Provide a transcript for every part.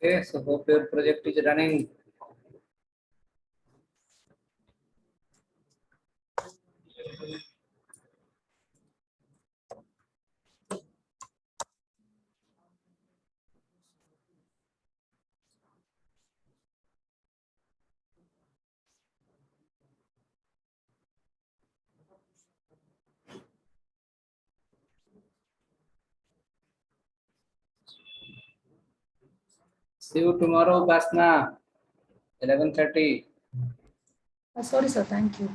Okay, so hope your project is running. See you tomorrow, Basna, 11:30. Sorry, sir. Thank you.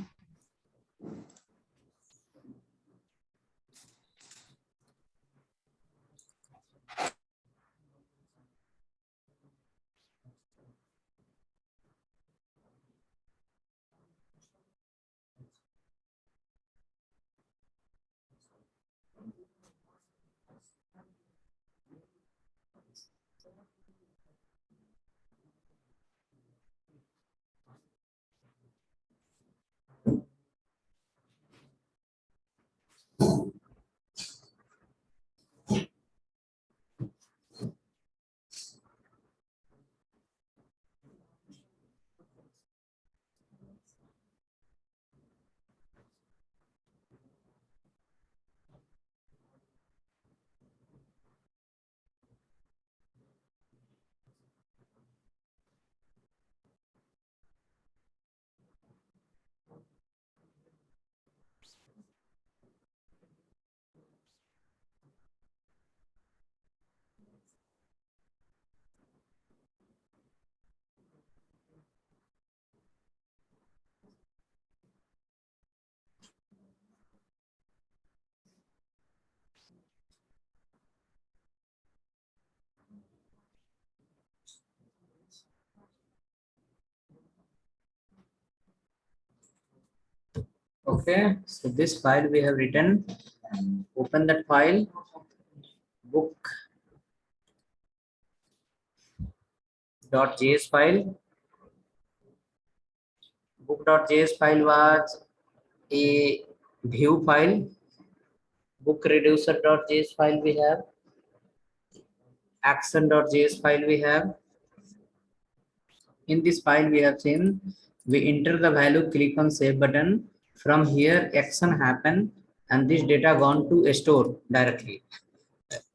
Okay, so this file we have written. Open that file. Book.js file. Book.js file was a view file. Book reducer.js file we have. Action.js file we have. In this file we have seen we enter the value, click on save button. From here action happen and this data gone to a store directly.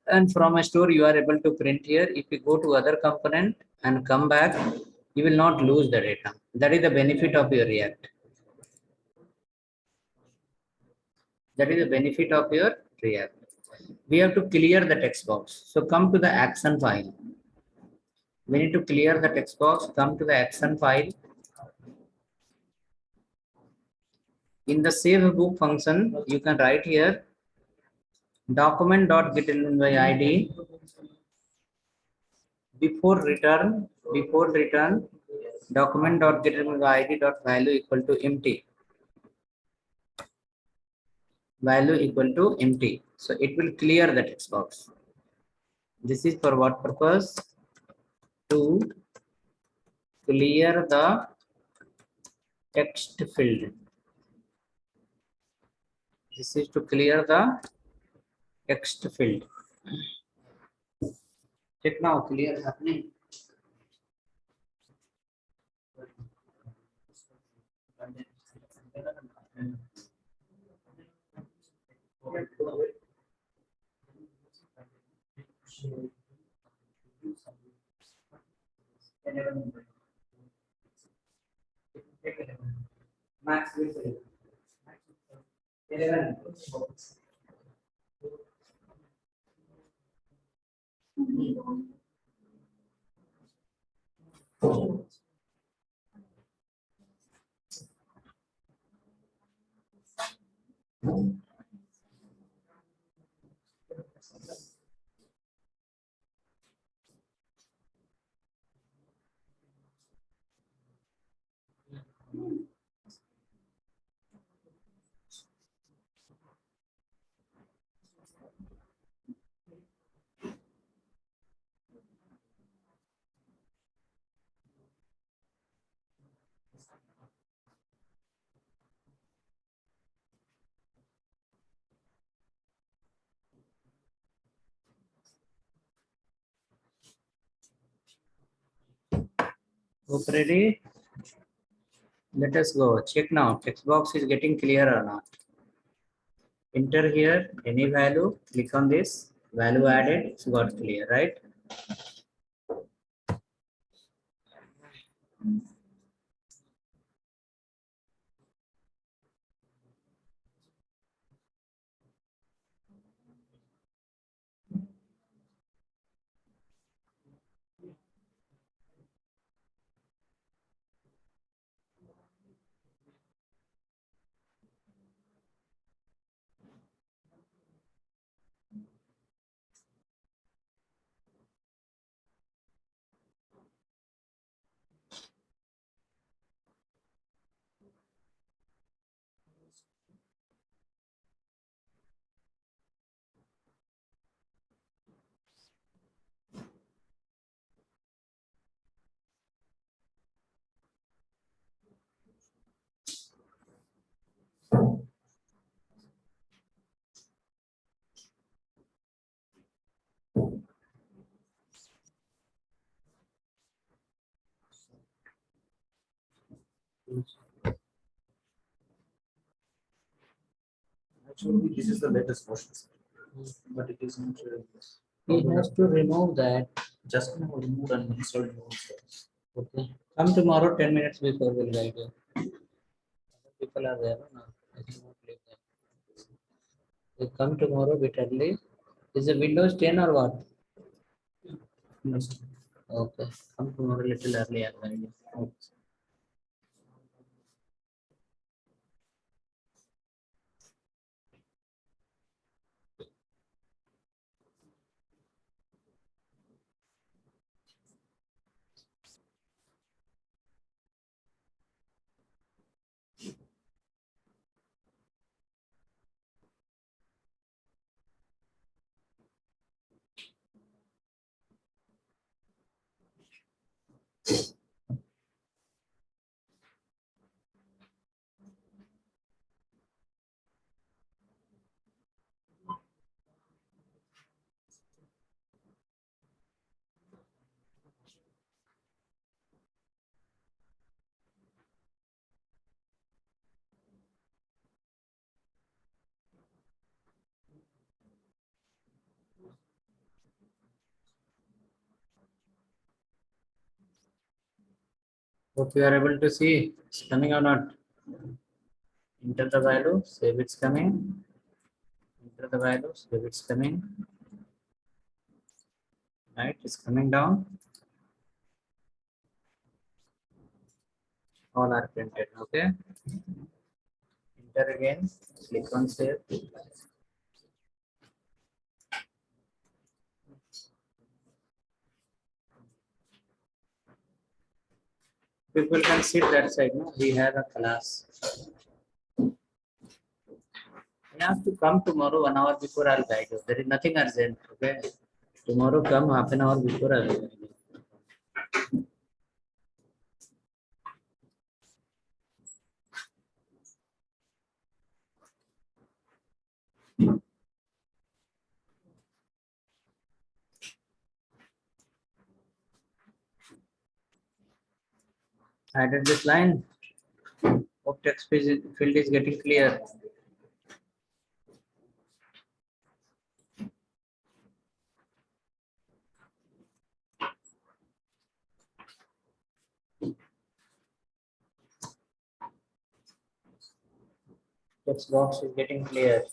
And from a store you are able to print here. If you go to other component and come back, you will not lose the data. That is the benefit of your React. That is the benefit of your React. We have to clear the text box. So come to the action file. We need to clear the text box. Come to the action file. In the save book function, you can write here document.getElementById before return document.getElementById.value equal to empty. Value equal to empty. So it will clear the text box. This is for what purpose? To clear the text field. This is to clear the text field. Check now, clear happening. Max will say 11. Hope ready? Let us go. Check now. Text box is getting clear or not? Enter here any value. Click on this. Value added. It's got clear, right? Actually, this is the latest version, sir. But it is not. He has to remove that. Just now removed and installed new ones. Okay. Come tomorrow 10 minutes before we'll guide you. Other people are there. No? I cannot leave them. You come tomorrow bit early. Is it Windows 10 or what? Yes. Okay. Come tomorrow little early. I'll guide you. Okay. Hope you are able to see it's coming or not. Enter the value, save it's coming. Enter the value, save it's coming. Right, it's coming down. All are printed. Okay. Enter again. Click on save. People can sit that side. No, we have a class. You have to come tomorrow 1 hour before. I'll guide you. There is nothing urgent. Okay. Tomorrow come half an hour before. I'll guide you. Added this line. Hope text field is getting clear. Text box is getting clear.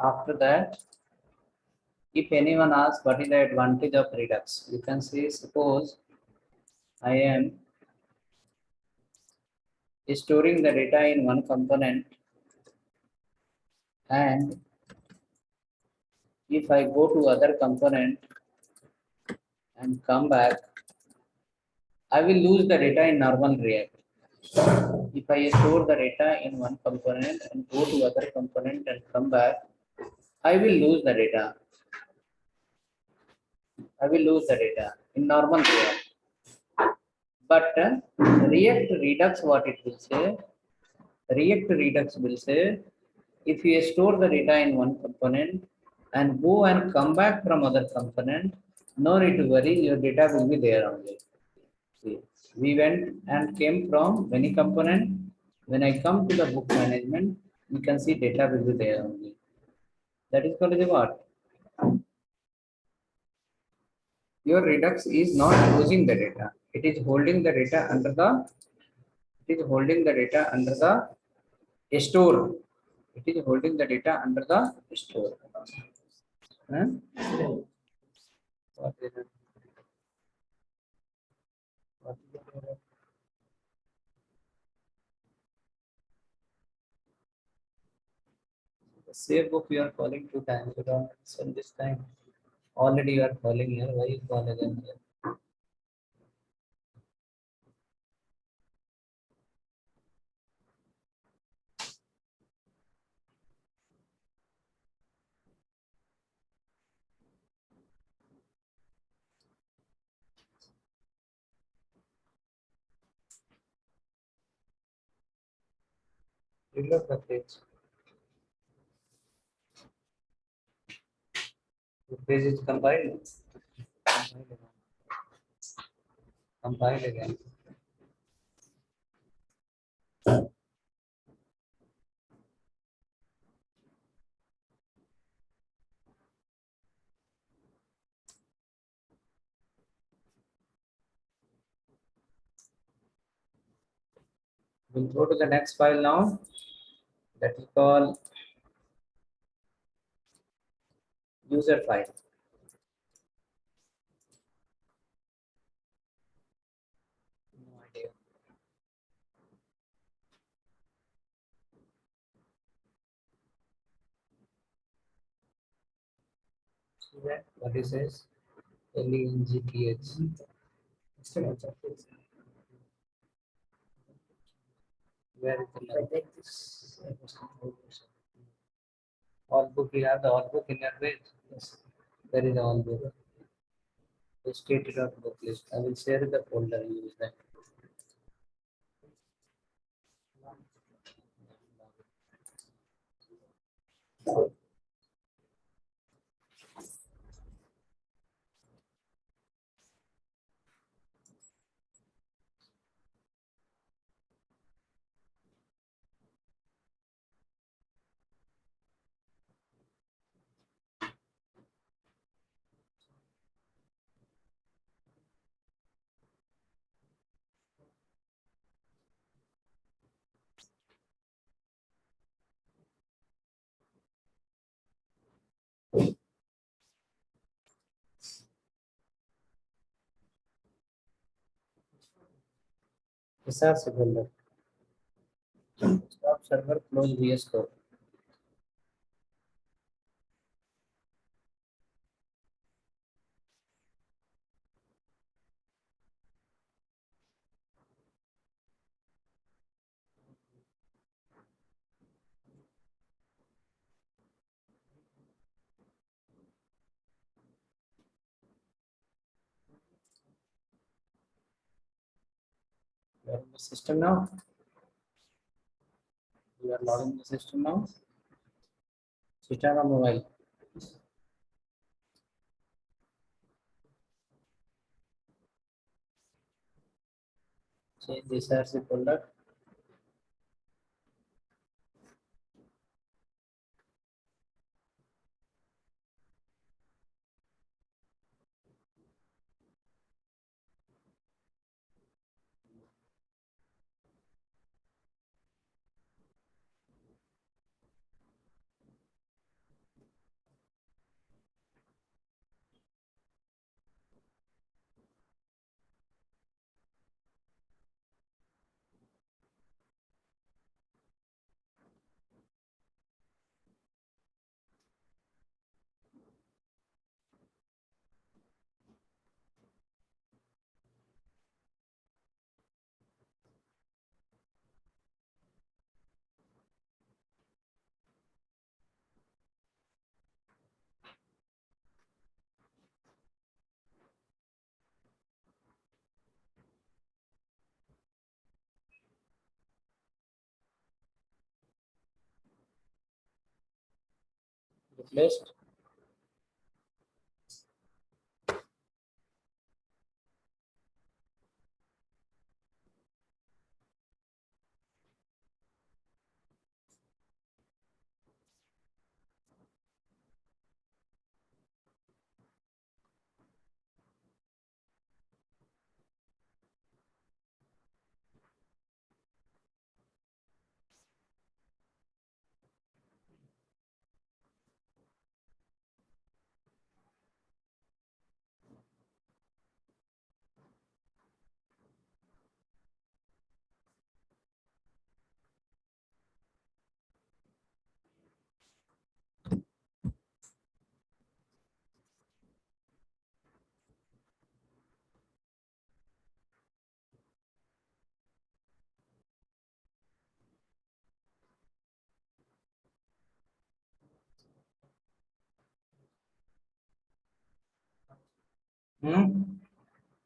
After that, if anyone asks what is the advantage of Redux, you can say, suppose I am storing the data in one component, and if I go to other component and come back, I will lose the data in normal React. If I store the data in one component and go to other component and come back, I will lose the data. I will lose the data in normal React. But React Redux, what it will say, React Redux will say, if you store the data in one component and go and come back from other component, no need to worry, your data will be there only. See, we went and came from many component. When I come to the book management, you can see data will be there only. That is called as what? Your Redux is not using the data. It is holding the data under the. It is holding the data under the store. It is holding the data under the store. Huh? What is it? What is it? The save book you are calling 2 times. You don't send this time. Already you are calling here. Why you call again here? Reload the page. The page is compiled. Compile again. We'll go to the next file now. That is called user file. No idea. See that? What it says? LENGTH. Where is the line? All book, you have the all book in your page. Yes. There is all book. Stated on book list. I will share the folder. Use that. SRC folder. Stop server, close VS Code. You are in the system now. You are logging the system now. System or mobile. Change this SRC folder. list.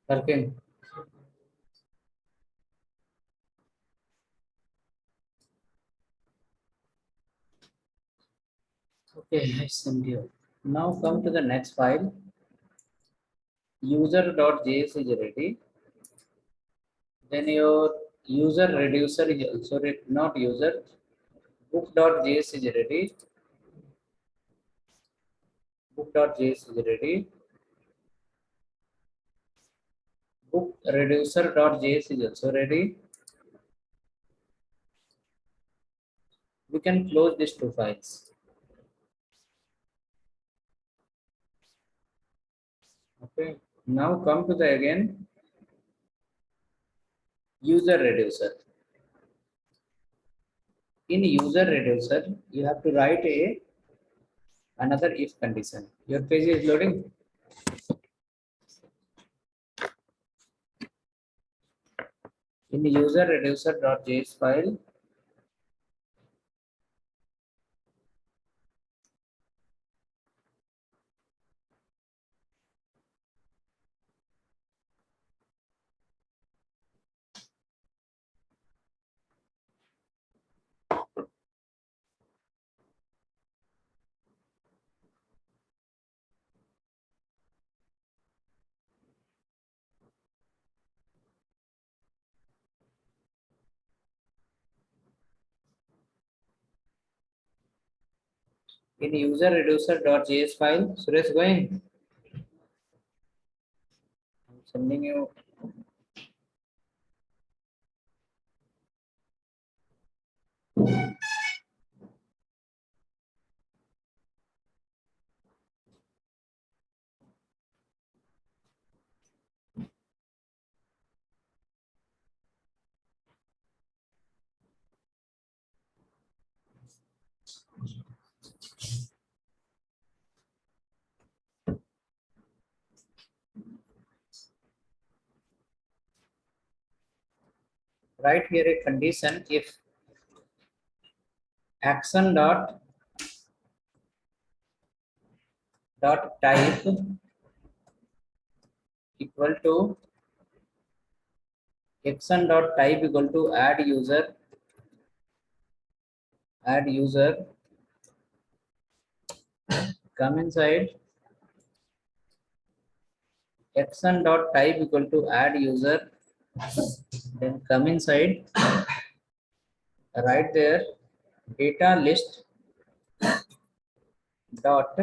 Working. Okay, I send you. Now come to the next file. User.js is ready. Then your user reducer is also ready, not user. Book.js is ready. Book.js is ready. Book reducer.js is also ready. We can close these two files. Okay. Now come to the again user reducer. In user reducer, you have to write another if condition. Your page is loading. In the user reducer.js file, in user reducer.js file, Suresh going. I'm sending you. Write here a condition if action dot type equal to action dot type equal to add user come inside action dot type equal to add user, then come inside, right there data list dot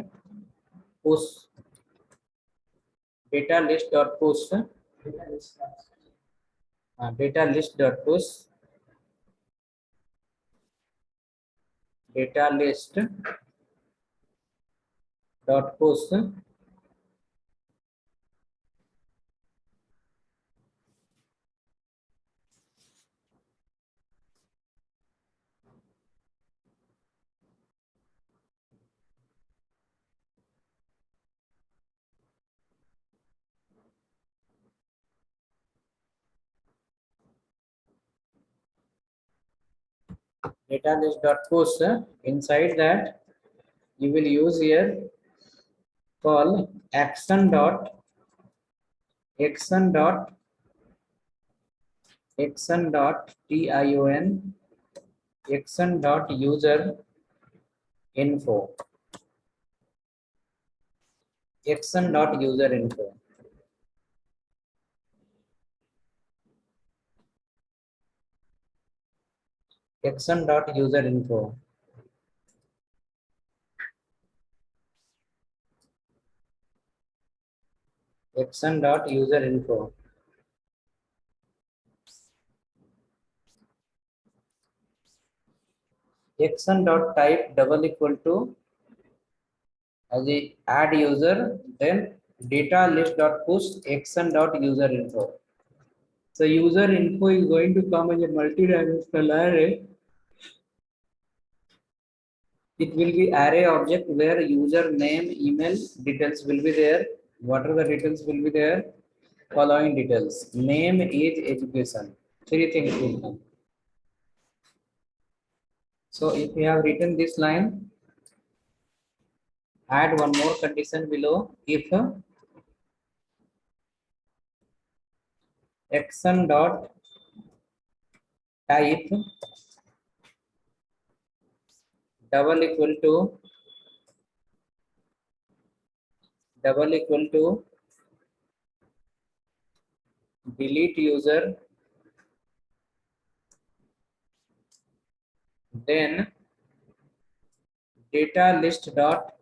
push, data list dot push, data list dot push, data list dot push, data list dot push. Inside that you will use here call action dot tion action dot user info. Action dot user info. Action dot user info. Action dot user info. Action dot type double equal to as the add user, then data list dot push action dot user info. So user info is going to come as a multi-dimensional array. It will be array object where user name, email details will be there. What are the details will be there? Following details: name, age, education. Three things will come. So if we have written this line, add one more condition below. If action dot type double equal to delete user, then data list dot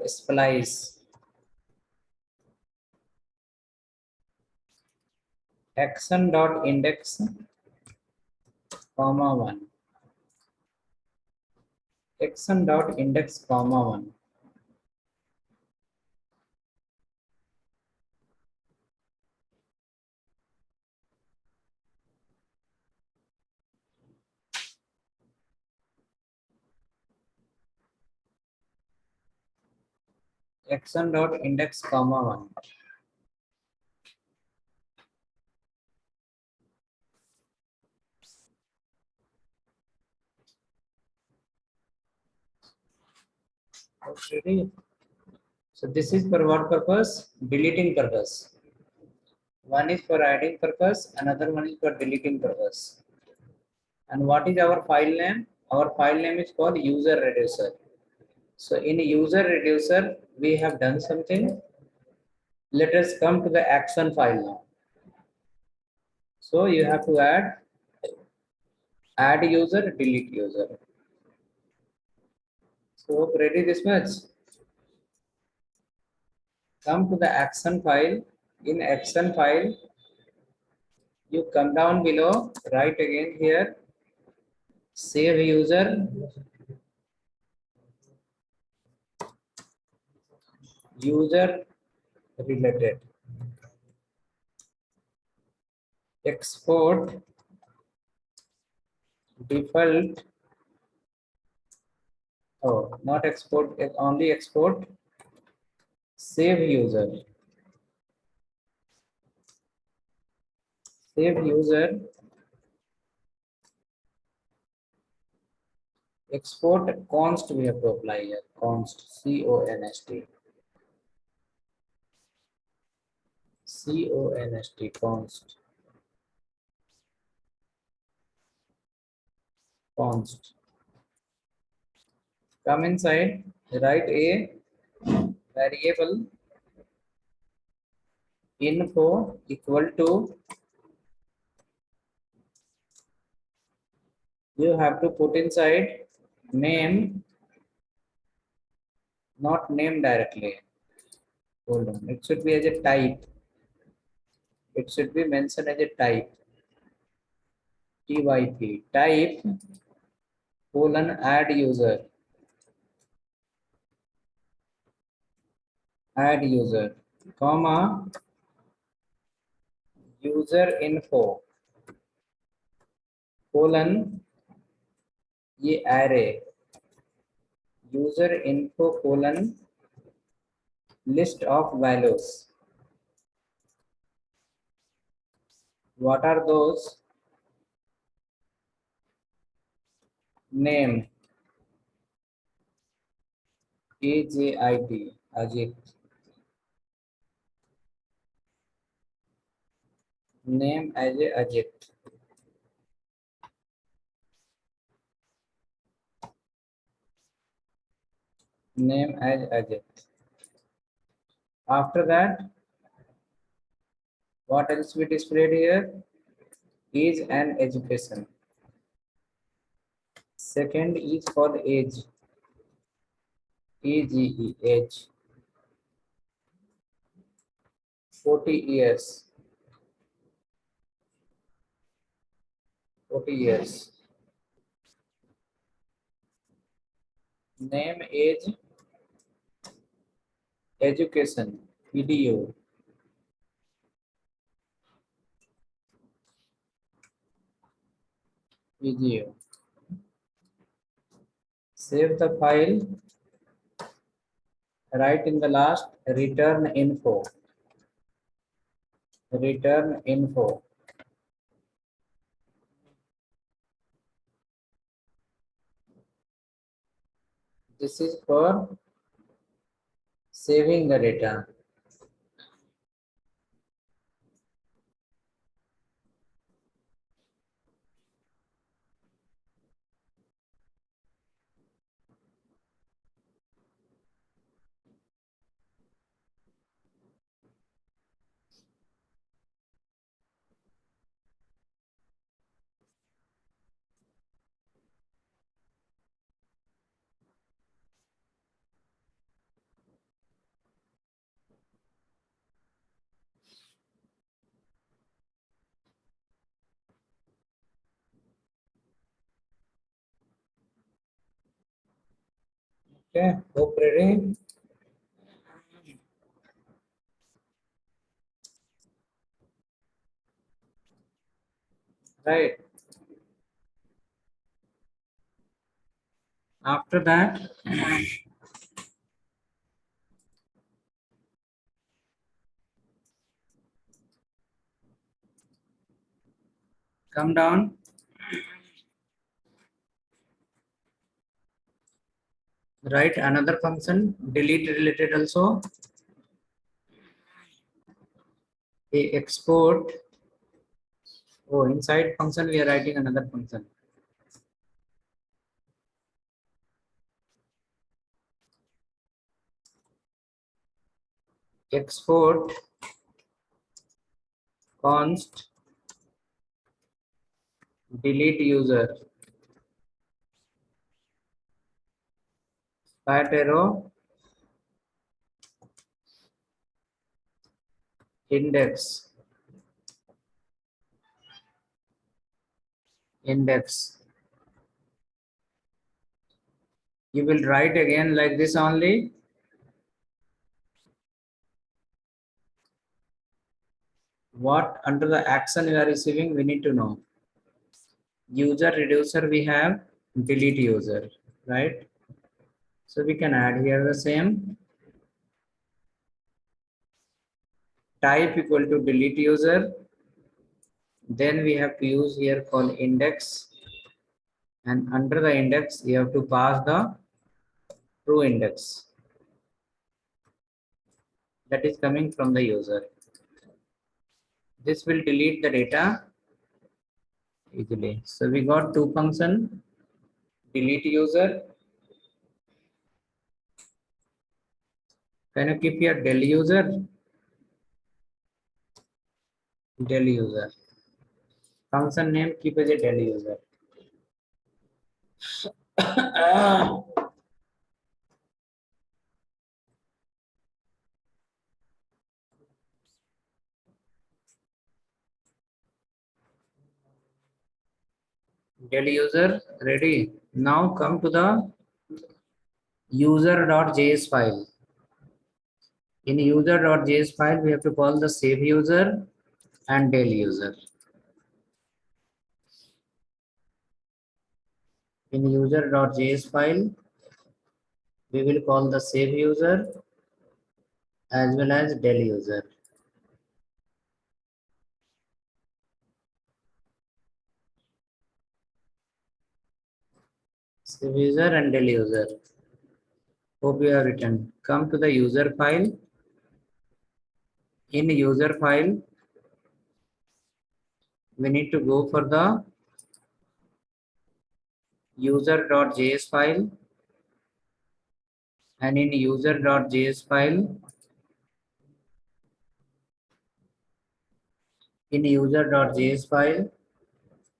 splice action dot index comma 1, action dot index comma 1. Action dot index comma 1. Okay. So this is for what purpose? Deleting purpose. One is for adding purpose, another one is for deleting purpose. And what is our file name? Our file name is called user reducer. So in user reducer, we have done something. Let us come to the action file now. So you have to add user, delete user. So ready this much. Come to the action file. In action file, you come down below, write again here, save user, user related, export default, oh, not export, only export, save user, export const we have to apply here, const, C-O-N-S-T, C-O-N-S-T, const, const. Come inside, write a variable info equal to, you have to put inside name, not name directly. Hold on, it should be as a type. It should be mentioned as a type. TYP, type colon add user, comma, user info, colon, ये array, user info colon, list of values. What are those? Name, AJIT, Ajit. Name as a Ajit. name as Ajit. After that, what else we displayed here? Is an education. Second is for the age. AGE, age. 40 years. 40 years. Name, age, education. PDO. PGO. Save the file. Write in the last return info. Return info. This is for saving the data. Okay, hope ready. Right. After that, come down. Write another function, delete related also. A export. Oh, inside function we are writing another function. Export const delete user. Right arrow index. Index. You will write again like this only. What under the action you are receiving, we need to know. User reducer we have delete user, right? So we can add here the same. Type equal to delete user. Then we have to use here called index. And under the index, you have to pass the true index. That is coming from the user. This will delete the data easily. So we got two functions, delete user. Can you keep your del user? Del user. Function name keep as a del user. Del user ready. Now come to the user.js file. In user.js file, we have to call the save user and del user. In user.js file, we will call the save user as well as del user. Save user and del user. Hope you have written. Come to the user file. In user file, we need to go for the user.js file And in user.js file,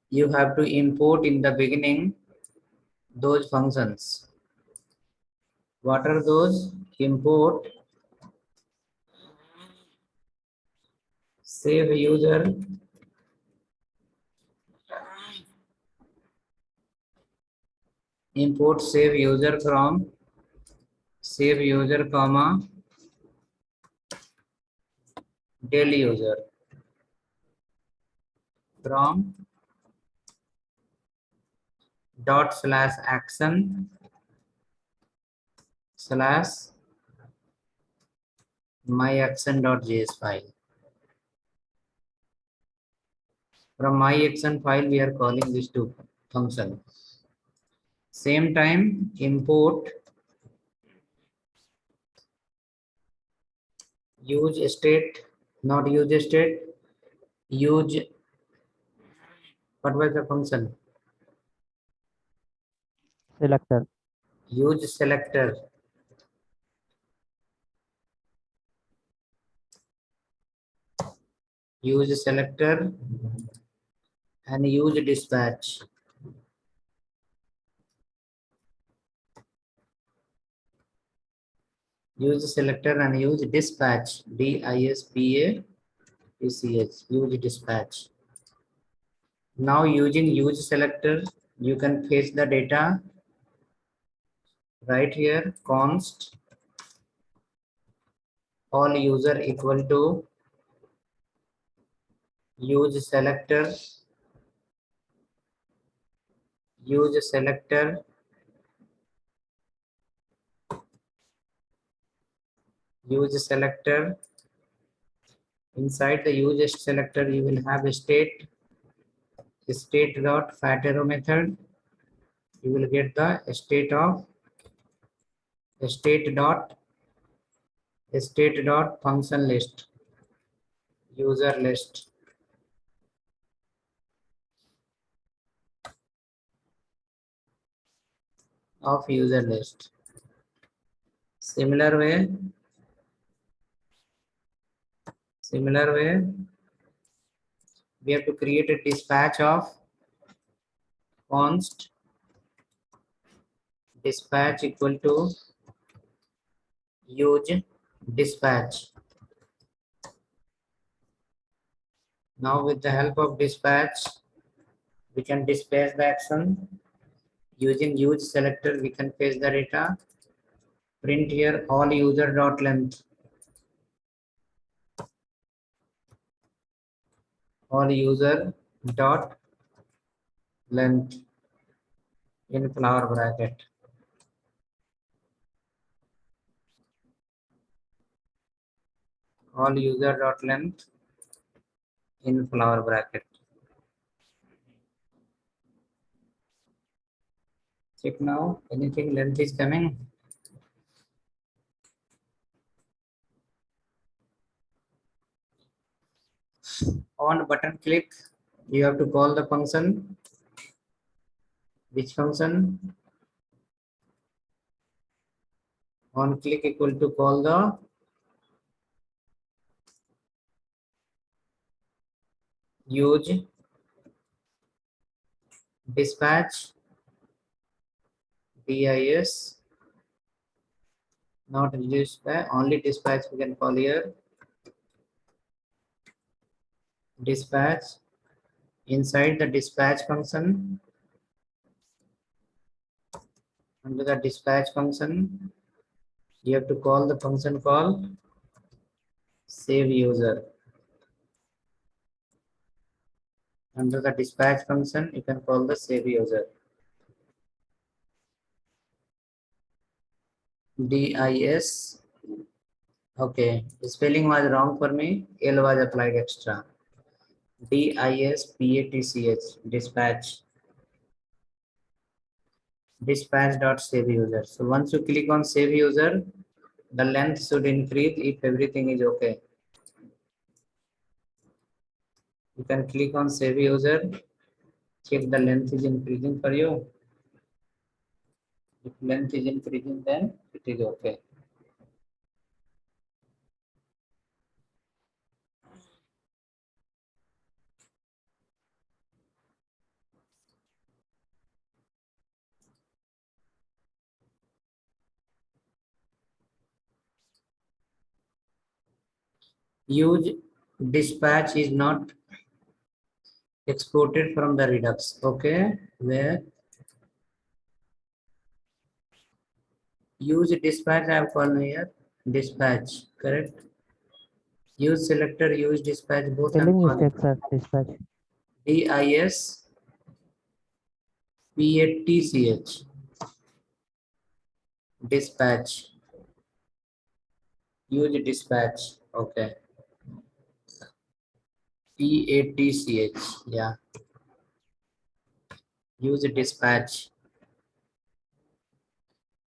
you have to import in the beginning those functions. What are those? Import save user, import save user from save user comma daily user from dot slash action slash myaction.js file. From myaction file, we are calling these two functions. Same time, import use state, not use state, use, what was the function? Selector. Use selector. Use selector and use dispatch. Use selector and use dispatch. DISPACH. Use dispatch. Now using use selector, you can fetch the data right here. Const all user equal to use selector. Use selector. Use selector. Inside the use selector, you will have a state dot fat arrow method. You will get the state of state dot function list, user list. Of user list. Similar way, we have to create a dispatch of const dispatch equal to use dispatch. Now with the help of dispatch, we can dispatch the action. Using use selector, we can fetch the data. Print here all user dot length. All user dot length in flower bracket. All user dot length in flower bracket. Check now, anything length is coming. On button click, you have to call the function. Which function? On click equal to call the use dispatch dis, not dispatch, only dispatch we can call here. Dispatch. Inside the dispatch function, under the dispatch function, you have to call the function called save user. Under the dispatch function, you can call the save user. DIS. Okay, the spelling was wrong for me. L was applied extra. DISPATCH, dispatch. Dispatch.save user. So once you click on save user, the length should increase if everything is okay. You can click on save user, check the length is increasing for you. If length is increasing, then It is okay. Huge dispatch is not exported from the Redux. Okay, where use dispatch I have called here. Dispatch, correct? Use selector, use dispatch, both I am Spelling calling. mistake, sir. Dispatch. DISPATCH. Dispatch. Use dispatch. Okay. PATCH. Yeah. Use dispatch.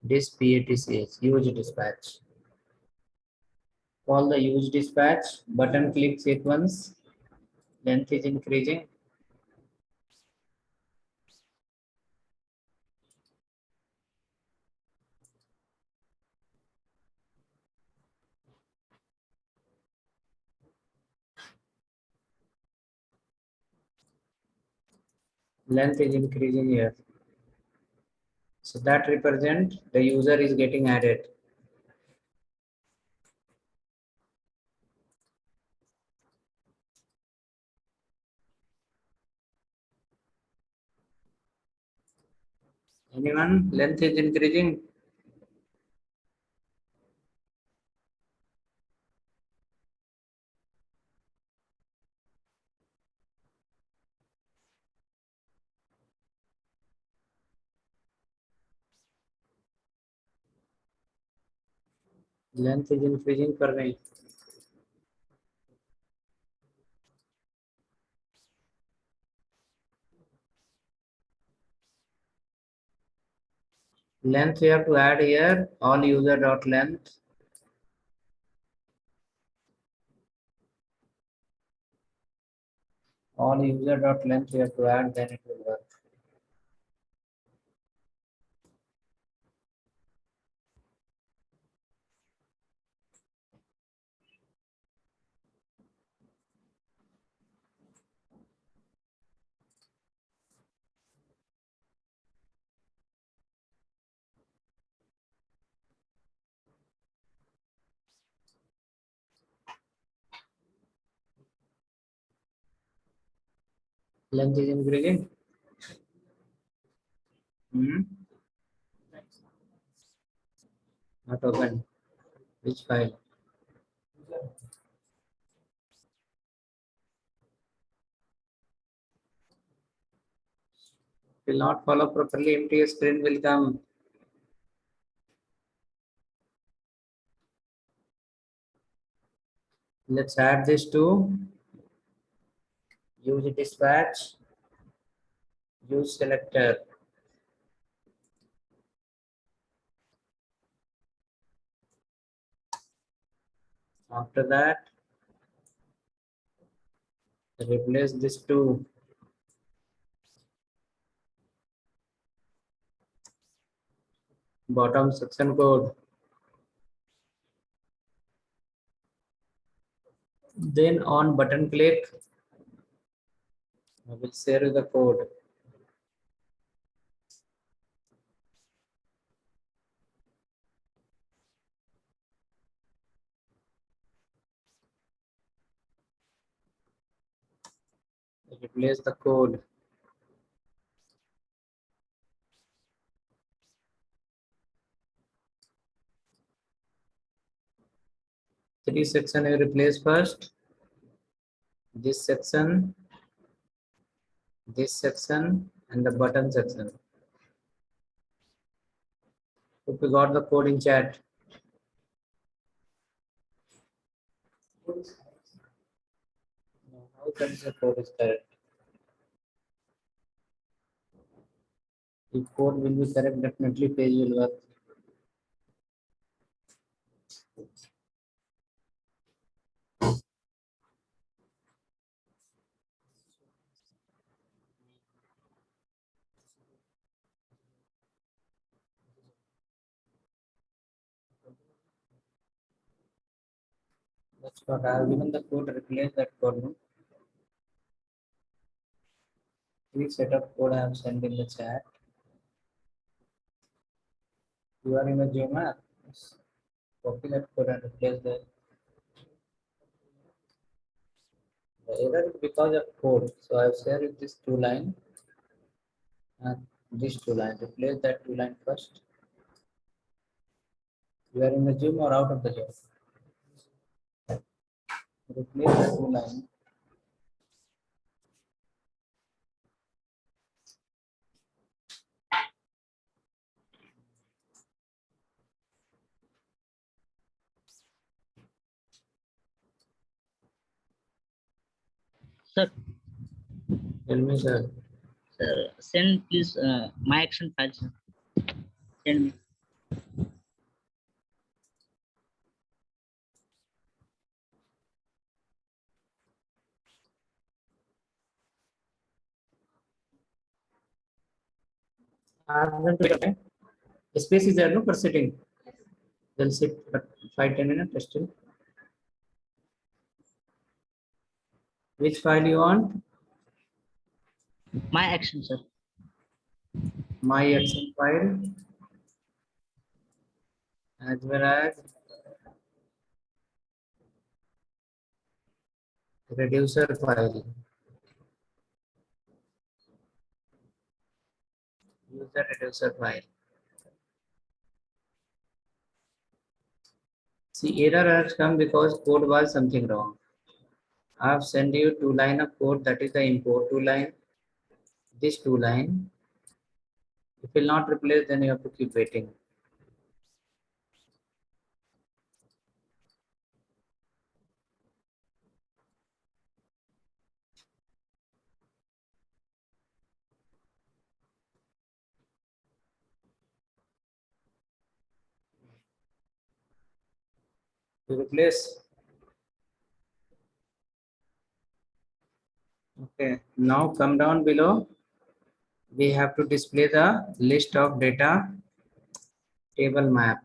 PATCH. Use dispatch. Call the use dispatch. Button clicks it once. Length is increasing. Length is increasing here. So that represent the user is getting added. Anyone? Length is increasing. Length is increasing for me. Length we have to add here. All user dot length. All user dot length we have to add, then it will work. Length is increasing. Not open. Which file? Will not follow properly. Empty screen will come. Let's add this to use dispatch. Use selector. After that, replace this to bottom section code. Then on button click, I will share the code. Replace the code. Three section you replace first. This section, and the button section. If you got the code in chat. How comes the code is correct? If code will be correct, definitely page will work. That's what I have given the code. Replace that code. No? Please set up code I have sent in the chat. You are in the Zoom app. Yes. Copy that code and replace the error is because of code. So I've shared this two line and this two line. Replace that two line first. You are in the Zoom or out of the Zoom? Replace that two line. Sir, Tell me, sir. send please my action file, sir. Send me. Space is there, no, for sitting. They'll sit for 5-10 minutes still. Which file you want? My action, sir. My action file as well as reducer file. Use the reducer file. See, error has come because code was something wrong. I have sent you two line of code, that is the import two line. This two line. If it will not replace, then you have to keep waiting. To replace. Okay, now come down below. We have to display the list of data table map.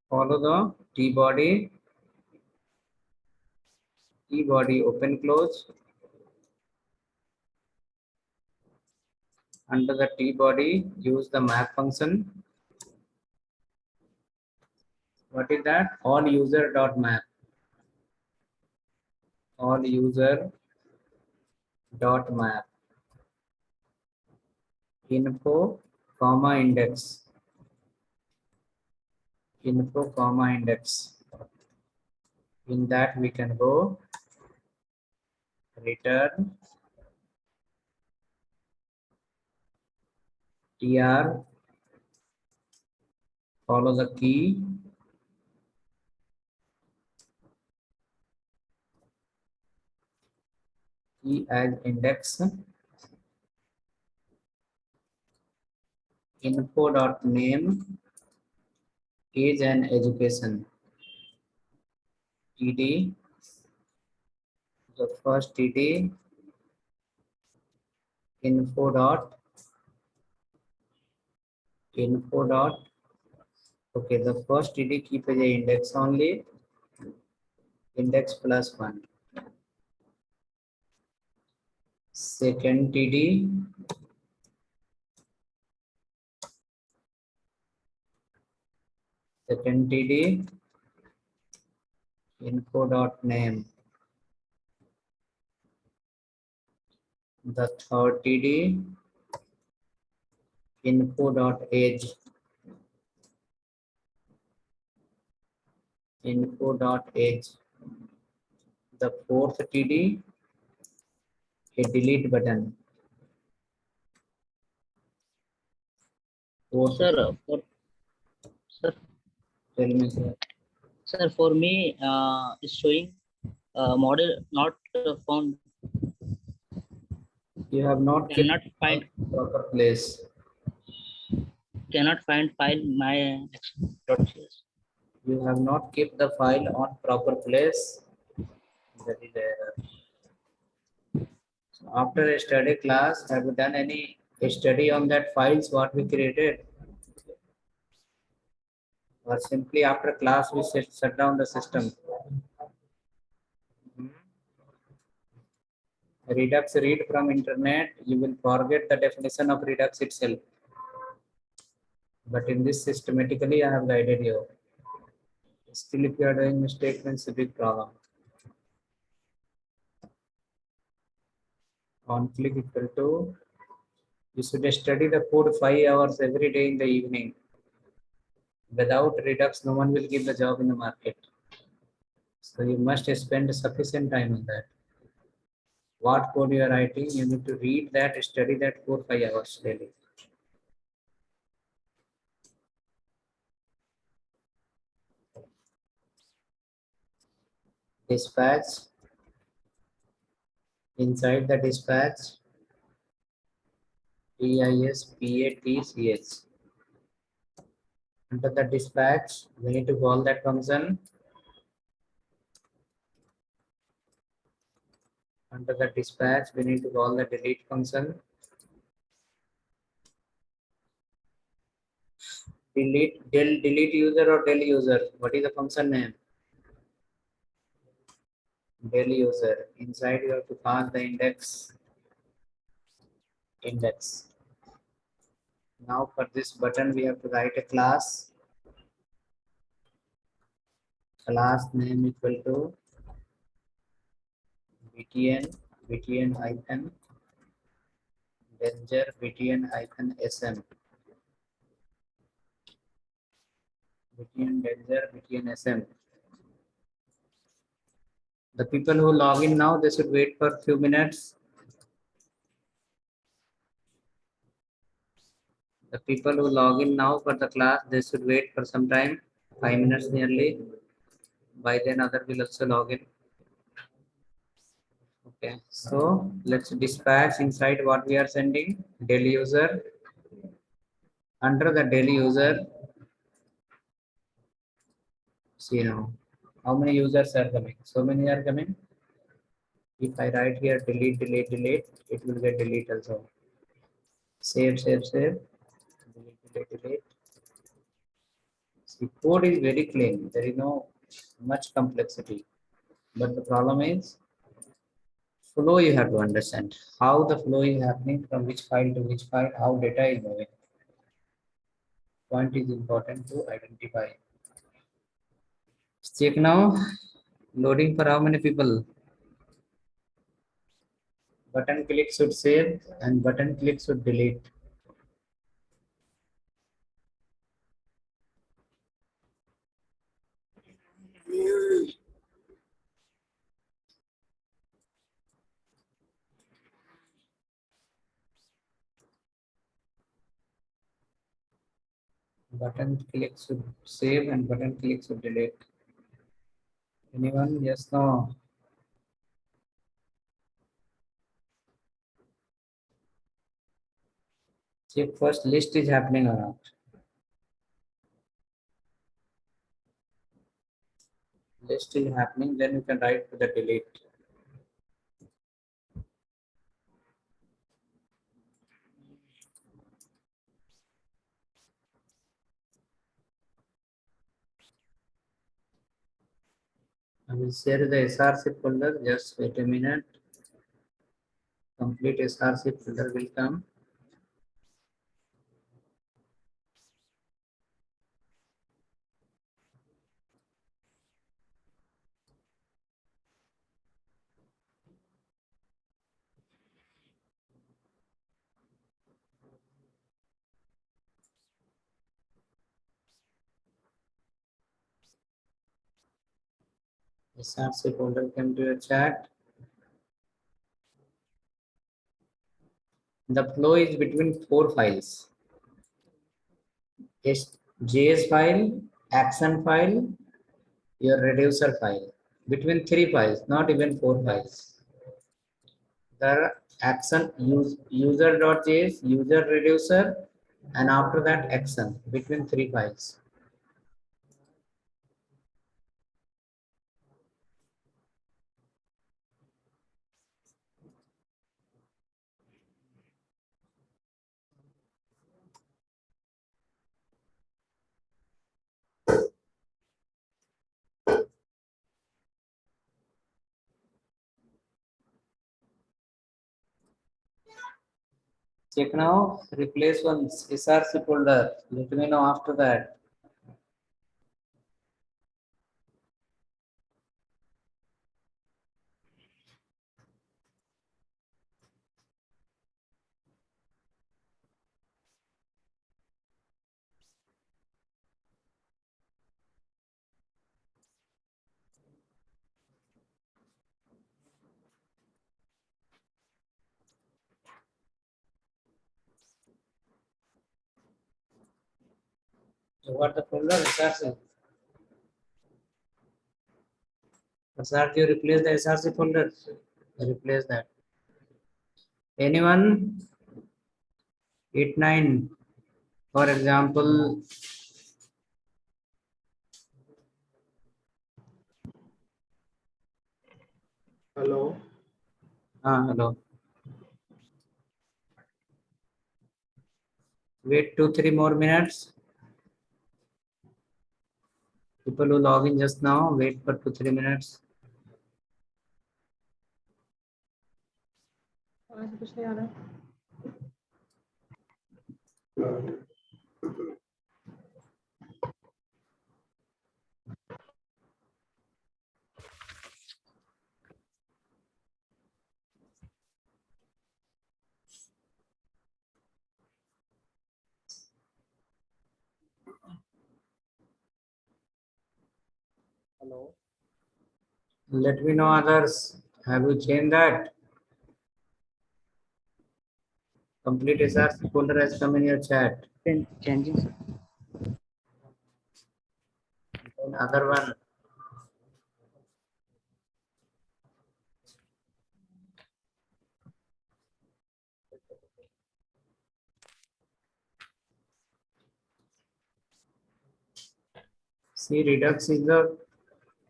Follow the T-body open close. Under the T-body, use the map function. What is that? All user dot map. All user dot map. Info comma index. Info comma index. In that we can go return tr, follow the key, as index, info dot name, age and education, td, the first td, info dot, okay, the first td keep as a index only, index plus 1. Second td, info dot name. The third td, info dot age, the fourth td, a delete button. Fourth, Sir, sir, tell me, sir. sir, for me, it's showing model not found. You have not kept Cannot find. proper place. Cannot find file my action.cs. You have not kept the file on proper place. That is error. So after a study class, have you done any study on that files what we created? or simply after class we shut down the system. Redux read from internet, you will forget the definition of Redux itself. But in this systematically I have guided you. Still if you are doing mistake, then it's a big problem. Conflict equal to, you should study the code 5 hours every day in the evening. Without Redux, no one will give the job in the market. So you must spend sufficient time on that. What code you are writing, you need to read that, study that code 5 hours daily. Dispatch. Inside the dispatch, dispatch. Under the dispatch, we need to call that function. Under the dispatch, we need to call the delete function. Delete user or del user. What is the function name? Del user. Inside you have to pass the index. Now for this button, we have to write a class. Class name equal to btn icon danger btn icon sm btn danger btn sm. The people who log in now, they should wait for a few minutes. The people who log in now for the class, they should wait for some time, 5 minutes nearly. By then other will also log in. Okay, so let's dispatch inside what we are sending, daily user. Under the daily user, see now, how many users are coming? So many are coming. If I write here delete, it will get delete also. Save. Delete. See, code is very clean. There is no much complexity. But the problem is flow you have to understand. How the flow is happening from which file to which file, how data is moving. Point is important to identify. Check now. Loading for how many people? Button click should save and button click should delete. Button click should save and button click should delete. Anyone? Yes, no. Check first list is happening or not. List is happening, then you can write to the delete. I will share the src folder. Just wait a minute. Complete src folder will come. src folder came to your chat. The flow is between 4 files. JS file, action file, your reducer file. Between 3 files, not even 4 files. The action user.js, user reducer, and after that action between 3 files. Check now. Replace one SRC folder. Let me know after that. So what the folder? SRC. SRC, replace the SRC folder. Replace that. Anyone? 8, 9. For example, Hello. hello. Wait 2-3 more minutes. People who log in just now, wait for 2-3 minutes. आज कुछ नहीं आ रहा Hello. Let me know others. Have you changed that? Complete SRC folder has come in your chat. Changing, sir. And other one. See, Redux is the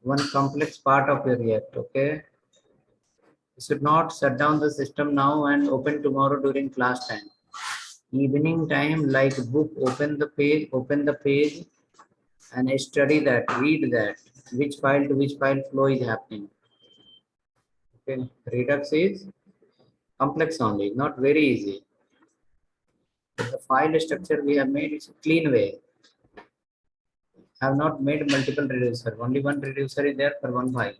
one complex part of your React, okay? You should not shut down the system now and open tomorrow during class time. Evening time, like book, open the page and study that, read that, which file to which file flow is happening. Okay, Redux is complex only, not very easy. The file structure we have made is a clean way. Have not made multiple reducer. Only one reducer is there for one file.